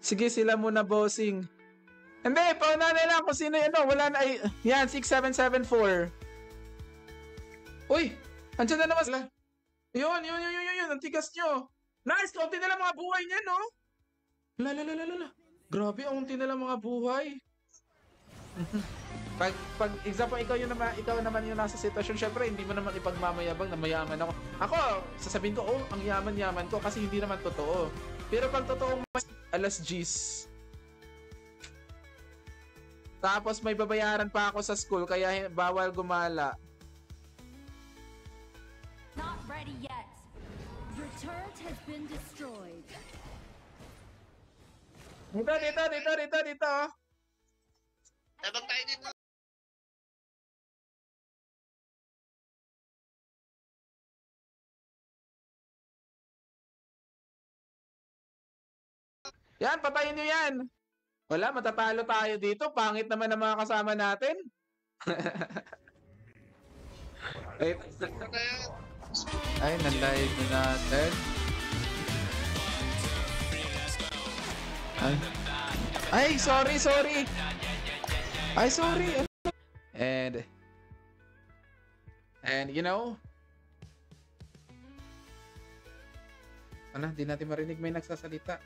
Sige, sila muna, bossing. Hindi, pauna na lang kung sino yun. Wala na. Ay, yan, 6774. Uy, andyan na naman sila. Yun. Ang tigas nyo. Nice, kaunti na lang mga buhay niya, no? La. Grabe, kaunti na lang mga buhay. Pag example, ikaw naman yung nasa sitwasyon, syempre, hindi mo naman ipagmamayabang na mayaman ako. Ako, sasabihin ko, ang yaman-yaman ko kasi hindi naman totoo. Pero pag totoong mas alas G's, tapos may babayaran pa ako sa school, kaya bawal gumala. Not ready yet. Your turret has been destroyed. Dito. Tabang tayo dito. Yan, patayin nyo yan. Wala, matatalo tayo dito. Pangit naman ang mga kasama natin. Ay, nalive na natin. Ay, sorry. Ay, sorry. And you know, di natin marinig may nagsasalita.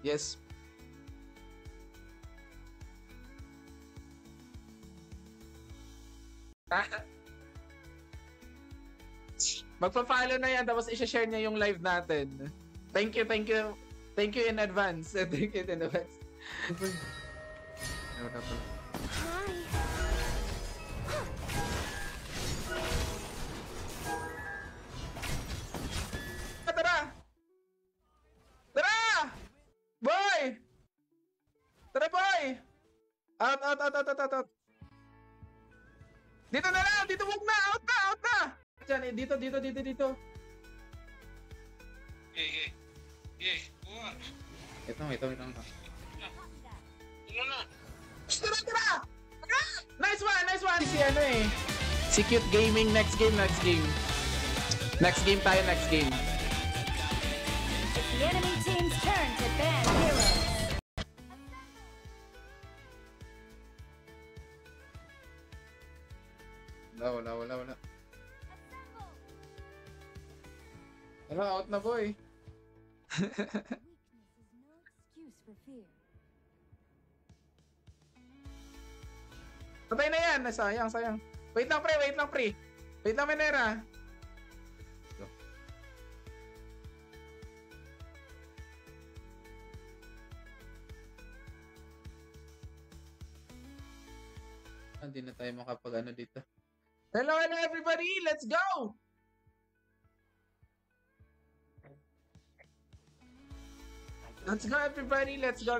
Yes. Magpa-follow na yan tapos i-share niya yung live natin. Thank you in advance. Thank you in advance. Tara! Boy! Tara, boy! Out. Dito na lang! Dito, wag na! Out na! Diyan, dito. Ito. Ano na? Tara! Nice one! Si Cute Gaming, next game. Next game tayo. It's the enemy team's turn to ban heroes. Wala. Wala, out na, boy. Weakness is no excuse for fear. Patay na yan. Sayang. Wait lang, pre. Wait lang, Menera. Hindi na tayo makapag-ano dito. Hello everybody! Let's go! Let's go everybody! Let's go!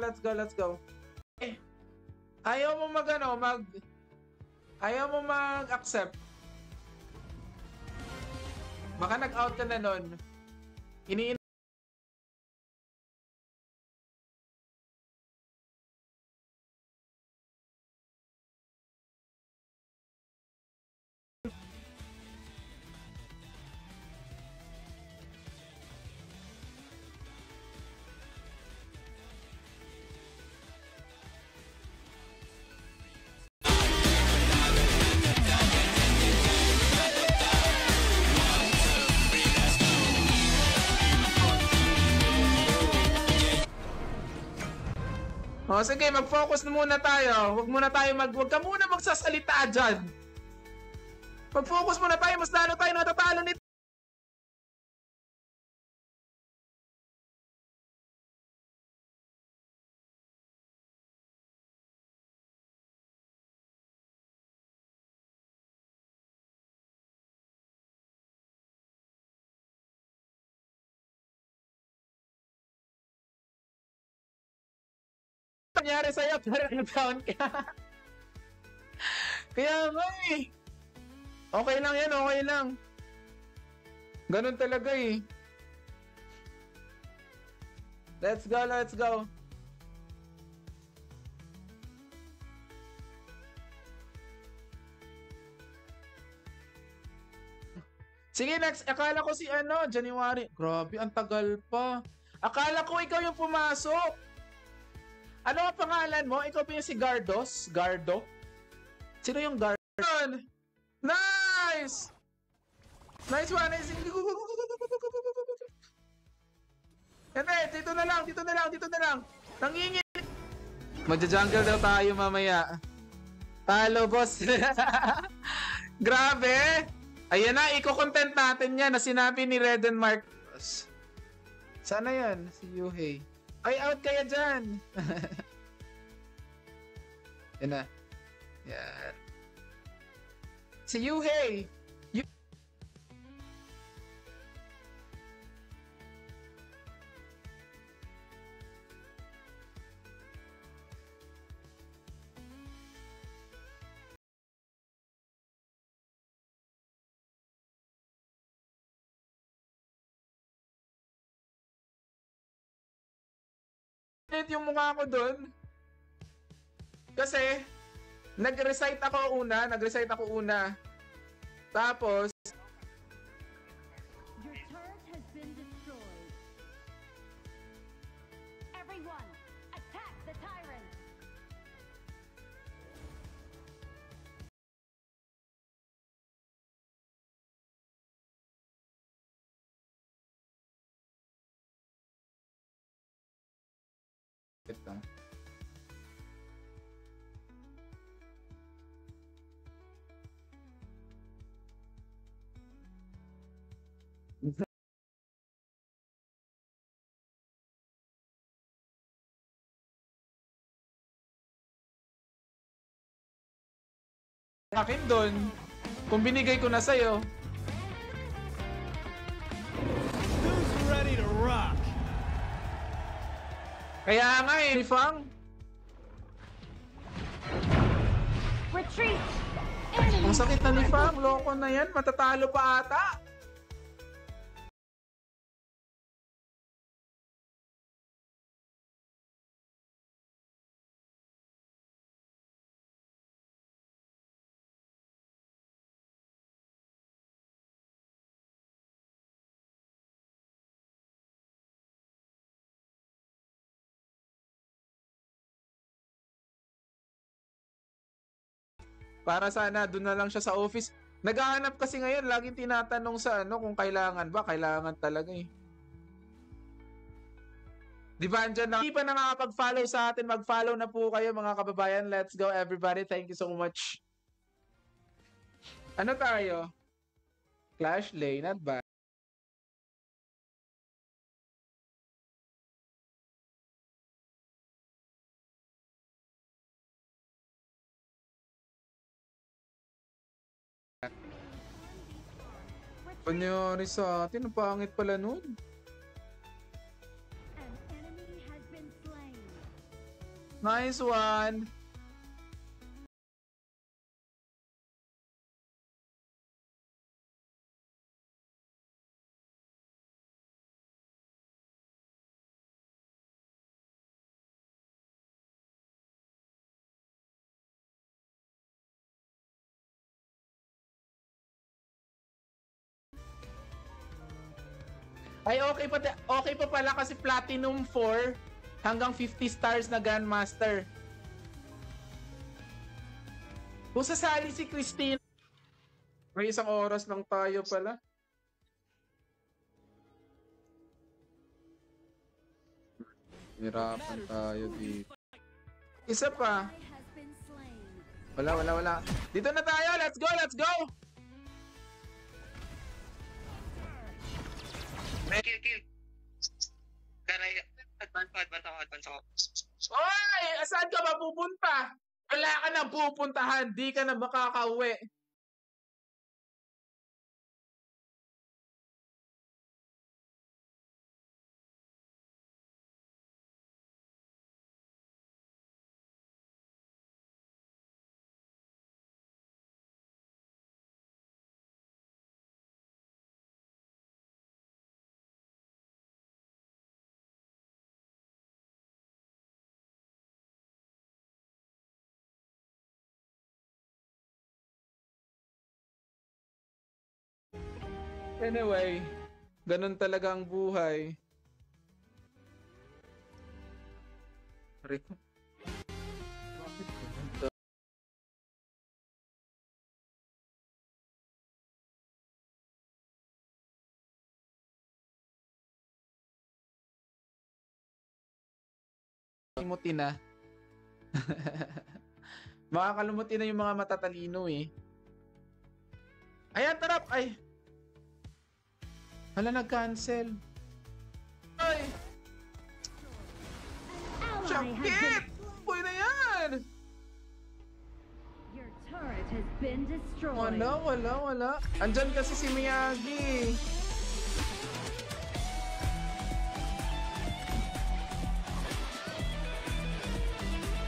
Ayaw mo ayaw mo mag-accept. Baka nag-out ka na nun. O sige, mag-focus na muna tayo. Huwag ka muna magsasalita dyan. Mag-focus muna tayo, mas lalo tayo natatalo nito. Nangyari sa'yo, pero nag-down ka. Kaya nga eh. Okay lang yan, okay lang. Ganun talaga eh. Let's go. Sige, next. Akala ko si ano, January. Grabe, ang tagal pa. Akala ko ikaw yung pumasok. Ano ang pangalan mo? Ikaw pa yung si Gardos? Gardo? Sino yung Gardo? Nice! Nice one! Nice. Hindi, dito na lang, dito na lang, dito na lang. Nangingin. Magja-jungle daw tayo mamaya. Talo, boss. Grabe! Ayan na, i-content natin yan na sinabi ni Red and Marcos. Sana yan, si Yuhei. Ay, out kaya dyan! Yan na. Yan. Si Yuhei! Yung mukha ko dun. Kasi, nag-recite ako una. Tapos, Your turret has been destroyed. Everyone, attack the tyrant. ito. Akin doon, kung binigay ko na sa'yo. Who's ready to rock? Kaya nga eh, Fang. Retreat. Ang sakit na ni Fang, loko na yan, matatalo pa ata. Para sana doon na lang siya sa office. Naghahanap kasi ngayon, laging tinatanong sa ano kung kailangan ba. Kailangan talaga eh. Di ba andyan na? Hindi pa nakakapag-follow sa atin, mag-follow na po kayo mga kababayan. Let's go everybody. Thank you so much. Ano tayo? Clash Lane, not bad. Panyari sa atin, ang pangit pala nun. An enemy has been slain. Nice one! Ay, okay pa pala kasi Platinum 4 hanggang 50 stars na Grandmaster. Kung sasali si Christine, may isang oras lang tayo pala. Hirapan tayo dito. Isa pa. Ally has been slain. Wala. Dito na tayo. Let's go, let's go! Kill. Advance ako. Oy! Saan ka ba pupunta? Wala ka nang pupuntahan. Di ka na makakauwi. Anyway, ganun talaga ang buhay. Rico. Bakit ganun? Kalumutin na. Makakalumutin na yung mga matatalino eh. Ayan, tarap! Ay! Hala, nag-cancel. Ay! Ally has Sakit! Uy na yan! Your turret has been destroyed. Wala. Andyan kasi si Miyagi.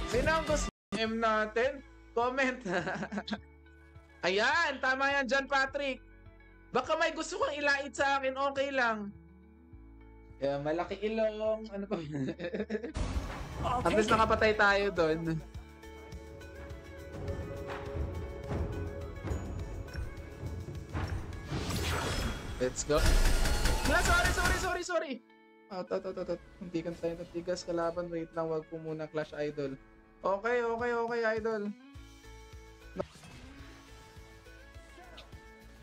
Sino ang gusto M natin? Comment. Ayan, tama yan dyan, Patrick. Baka may gusto kang ilait sa akin, okay lang. Yeah, malaki ilong. Ano pa? At least nakapatay tayo doon. Let's go. No, sorry. Out. Hindi kan tayo natigas kalaban. Wait lang, wag po muna Clash Idol. Okay, Idol.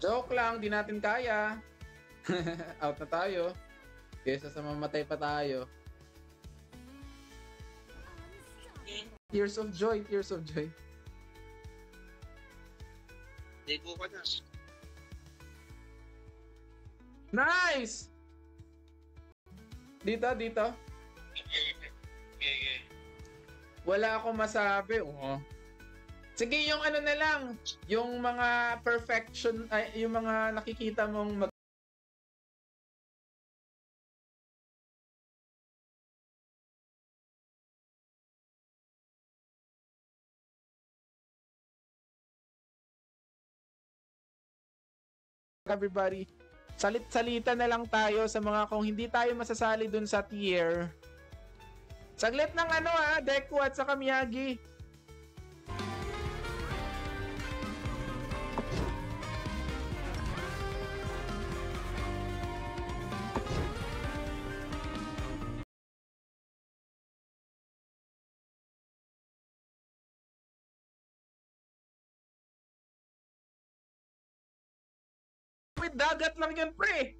Joke lang, di natin kaya. Out na tayo. Kesa sa mamatay pa tayo. Tears of joy. Ligo ka na. Nice! Dito. Okay. Wala akong masabi. Oo. Sige, yung ano na lang, yung mga perfection, ay, yung mga nakikita mong everybody, salit-salita na lang tayo sa mga kung hindi tayo masasali dun sa tier. Saglit ng Deku at saka Miyagi. With dagat lang yun, pre.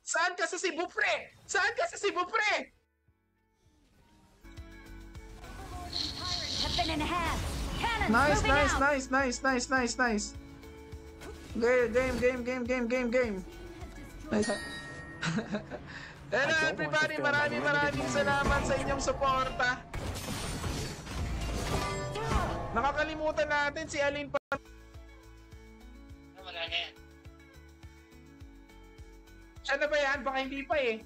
Saan ka sa Cebu, pre? Have been enhanced. Cannons Nice. Game. Nice. Hello everybody, maraming salamat sa inyong suporta. Nakakalimutan natin si Alin pa. Wala na yan. Siya na ba yan? Baka hindi pa eh.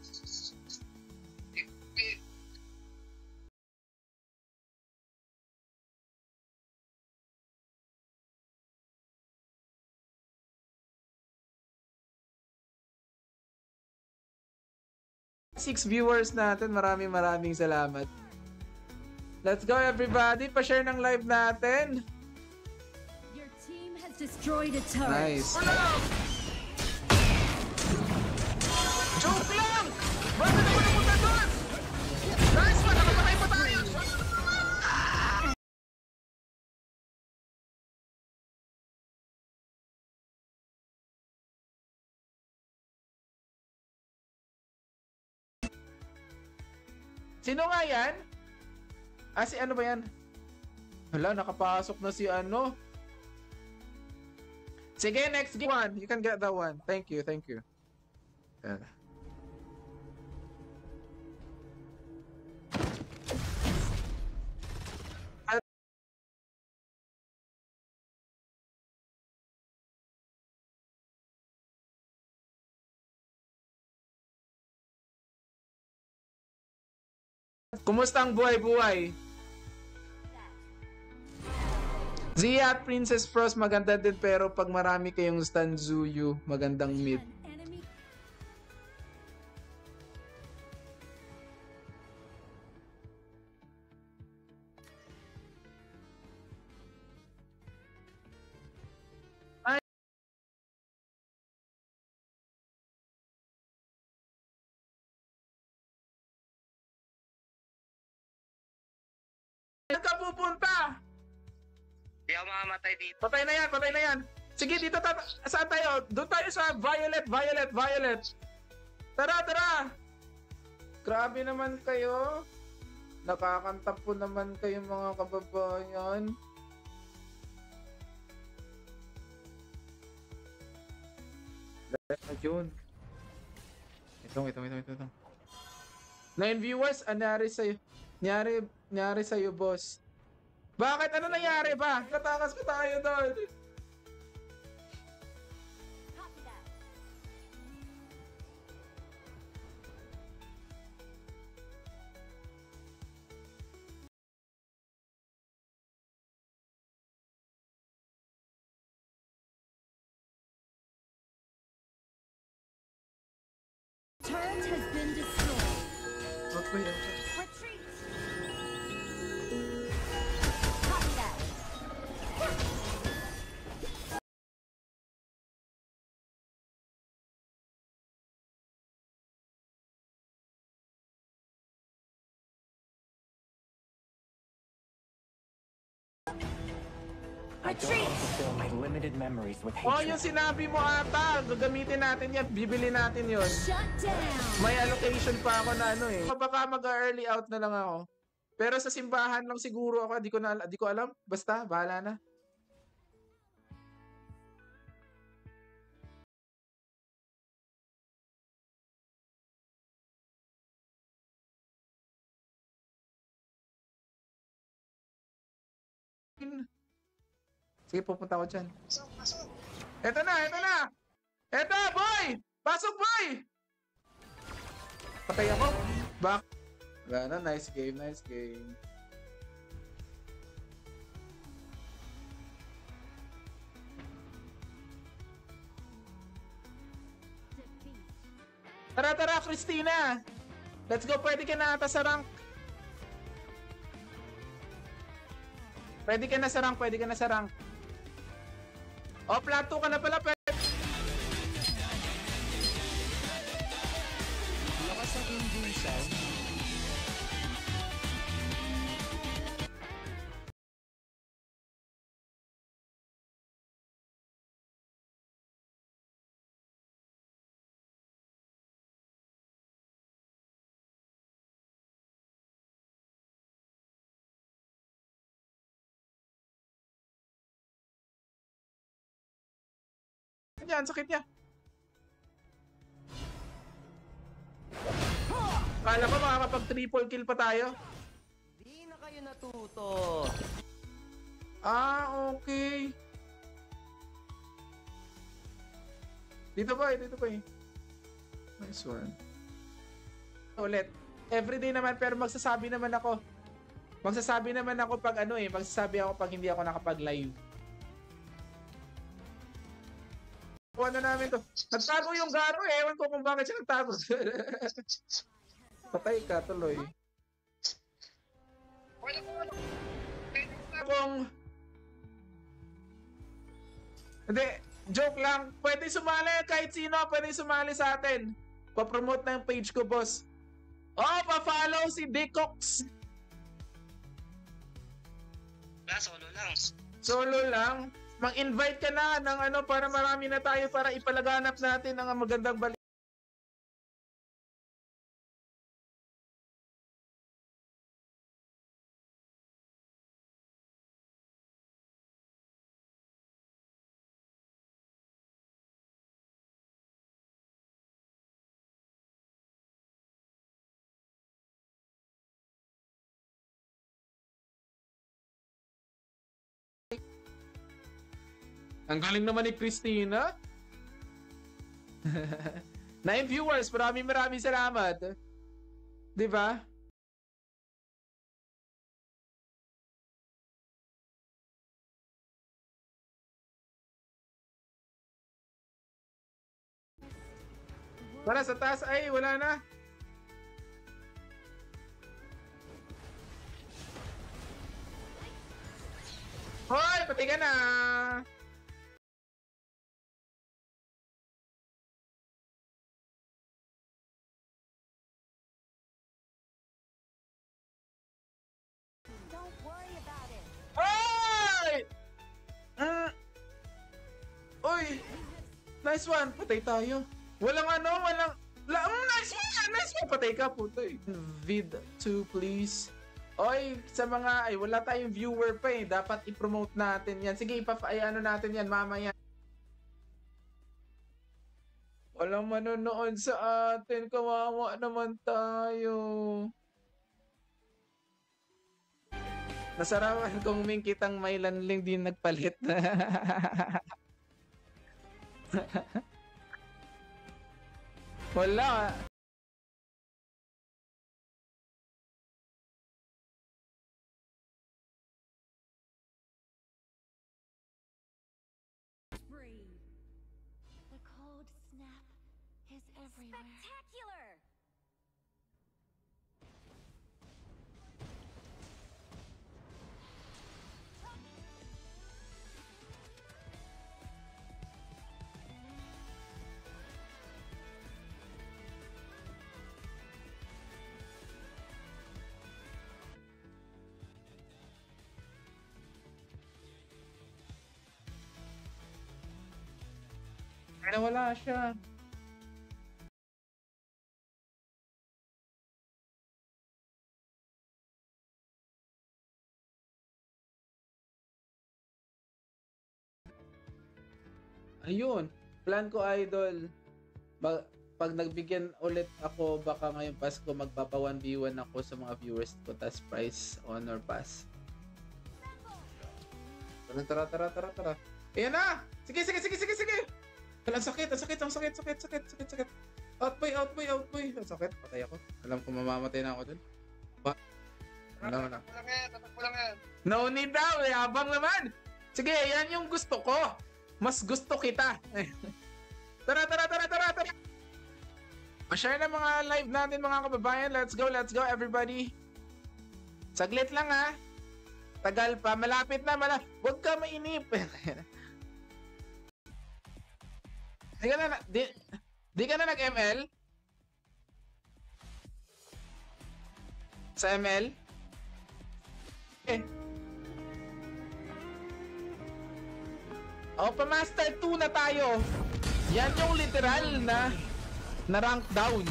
Six viewers natin, maraming salamat. Let's go everybody, pa-share ng live natin. Your team has destroyed a turret. Nice. Joke lang! Bakit naman napunta doon? Nice pa, nakapatay pa tayo! Sino nga yan? Si ano ba yan? Hala, nakapasok na si ano. Sige, next one. You can get that one. Thank you. Kumusta ang buhay-buhay? Zia at Princess Frost maganda din pero pag marami kayong Stanzuyu, magandang mid. An enemy ka pupunta? Di ako makamatay dito. Patay na yan, patay na yan. Sige, dito saan tayo? Doon tayo sa violet. Tara, tara. Grabe naman kayo. Nakakanta po naman kayo mga kababayan. June. Ito. 9 viewers, anyari sa'yo? Nyari sa'yo, boss. Bakit? Ano nangyari ba? Natakas ko tayo doon. Copy that. Turret has been destroyed. What ba yan? Retreat. Copy that. I don't want to fill my limited memories with Oh, hatred. yung sinabi mo ata. Gagamitin natin yan. Bibili natin yun. Shut down. May allocation pa ako na ano eh. Baka mag-early out na lang ako. Pero sa simbahan lang siguro ako. Di ko alam. Basta, bahala na. Sige, pupunta ako dyan. Eto na! Eto, boy! Pasok, boy! Patay ako. Back. Wala na, nice game. Defeat. Tara, Christina! Let's go, pwede ka na ata sa rank. Pwede ka na sa rank. Oh, plato ka na pala, pwede. Lakas ang English sound. Yan, sakit niya. Kala ko makakapag triple kill pa tayo. Di na kayo natuto. Ah, okay. Dito ba eh. Nice one. Ulit. Everyday naman, pero magsasabi naman ako pag pag hindi ako nakapag-live. Ano namin to? Nagtago yung Garo eh. Ewan ko kung bakit siya nagtago. Patay ka tuloy. Hindi, joke lang. Pwede sumali kahit sino. Pwede sumali sa atin. Pa-promote na yung page ko, boss. Oh, pa-follow si Dickox. Solo lang. Mag-invite ka na ng para marami na tayo para ipalaganap natin ang magandang balita. Ang galing naman ni Christina. 9 viewers, maraming salamat. 'Di ba? Para sa taas ay wala na. Hoy, pati ka na. Don't worry boy! Nice one! Patay tayo. Walang nice one! Nice one! Patay ka, puto eh. Vid 2, please. Oy, sa mga, wala tayong viewer pa eh. Dapat i-promote natin yan. Sige, ano natin yan, mamaya. Walang manonood sa atin. Kawawa naman tayo. Nasarawan kong may kitang may lanling din nagpalit. Wala. Spree. The cold snap is everywhere. Spectacular! Wala siya. Ayun, plan ko idol. Pag nagbigyan ulit ako, baka ngayong Pasko magpapa 1v1 ako sa mga viewers ko, tas prize honor pass. Tara. Ayan na! Sige! Ang sakit. Outboy. Ang sakit, patay ako. Alam ko mamamatay na ako dun. Wala. Tatakbo lang yan. No need daw, habang naman. Sige, yan yung gusto ko. Mas gusto kita. Tara. Pa-share na mga live natin mga kababayan. Let's go everybody. Saglit lang ha. Tagal pa, malapit na. Huwag ka mainip. Di ka na nag-ML? Sa ML? Pa Master 2 na tayo. Yan yung literal na rank down.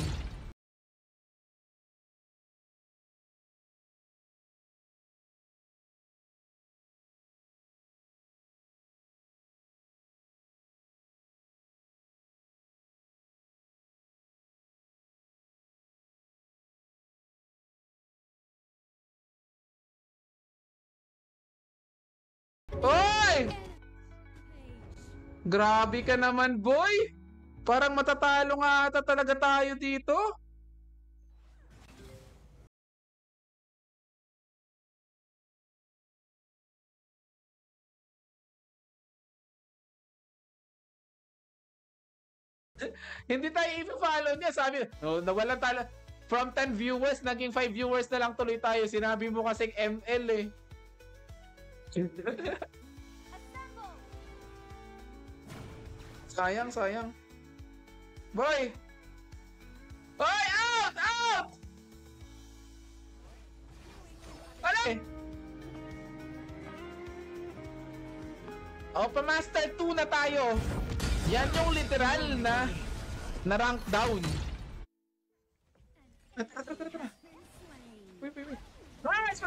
Oy! Grabe ka naman, boy! Parang matatalo nga ata talaga tayo dito. Hindi tayo i-follow niya. Sabi, no, nawalan tayo. From 10 viewers, naging 5 viewers na lang tuloy tayo. Sinabi mo kasing ML eh. Sayang. Boy! Boy! Out! Wala eh. Pa Master 2 na tayo. Yan yung literal na rank down. Tara. Wait. Nice!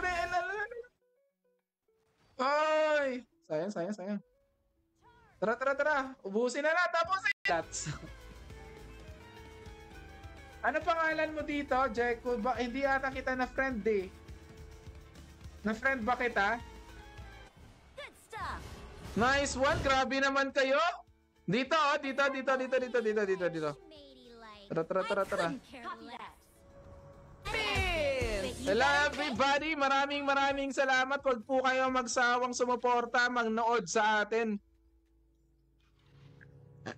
Ay! Sayang. Tara. Ubusin na. Tapos that's. Ano pangalan mo dito, Jeko? Hindi ata kita na friend eh. Na friend ba kita? Good stuff. Nice one. Grabe naman kayo. Dito. Tara. Hello everybody. Maraming salamat. Huwag po kayo magsawang sumuporta, magnood sa atin.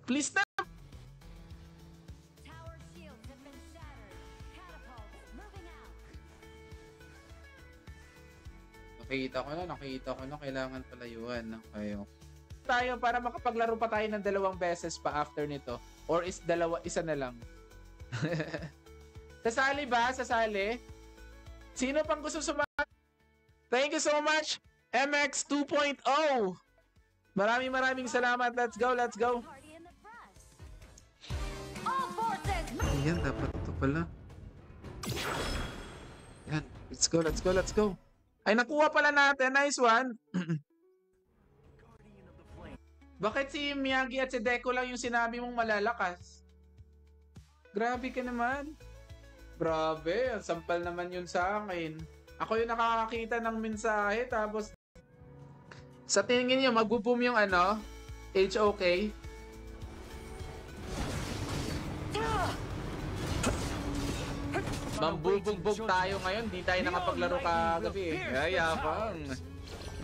Please na. Tower shields have been shattered. Catapults moving out. Nakita ko na. Kailangan palayuan na kayo. Tayo para makapaglaro pa tayo ng 2 beses pa after nito. Or isa na lang. Sasali ba? Sino pang gusto sumali? Thank you so much, MX 2.0. Maraming salamat. Let's go, let's go. Party in the press. All forces. Ayan, dapat ito pala. Yan. Let's go, let's go, let's go. Ay, nakuha pala natin. Nice one. Bakit si Miyagi at si Deku lang yung sinabi mong malalakas? Grabe ka naman. Grabe, ang sampal naman yun sa akin. Ako yung nakakakita ng mensahe, tapos sa tingin niyo, magbo-boom yung ano? HOK? Mangbubugbog tayo ngayon, di tayo nakapaglaro kagabi. Ay, yapang.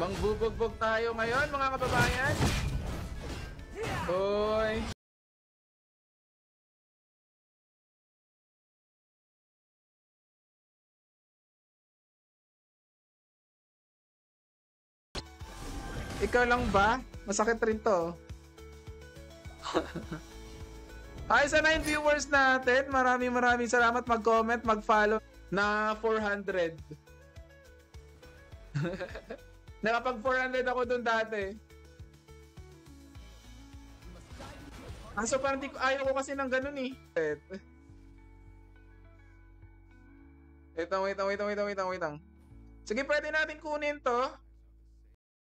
Mangbubugbog tayo ngayon, mga kababayan. Hoy. Ikaw lang ba? Masakit rin to. Ay, sa 9 viewers natin, maraming salamat. Mag-comment, mag-follow na 400. Nakapag 400 ako dun dati. So parang ayaw ko kasi ng ganun eh. Wait lang. Sige, pwede natin kunin to.